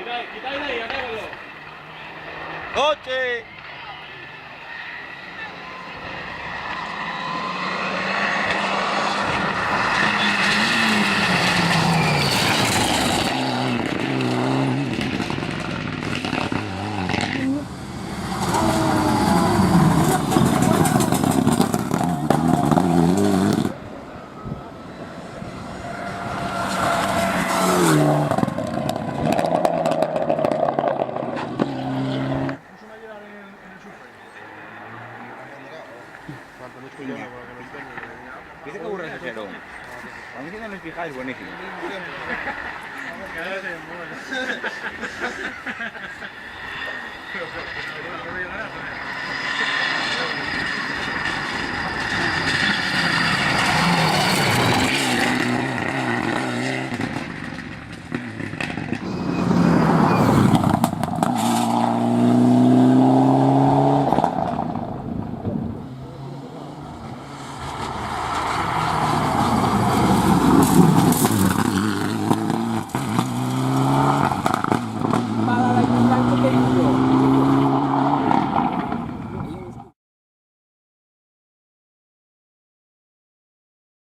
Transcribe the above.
Quitáis de ahí, acábalo. ¡Coche! Dice que aburre ese cero. A mí si no me fijáis, buenísimo.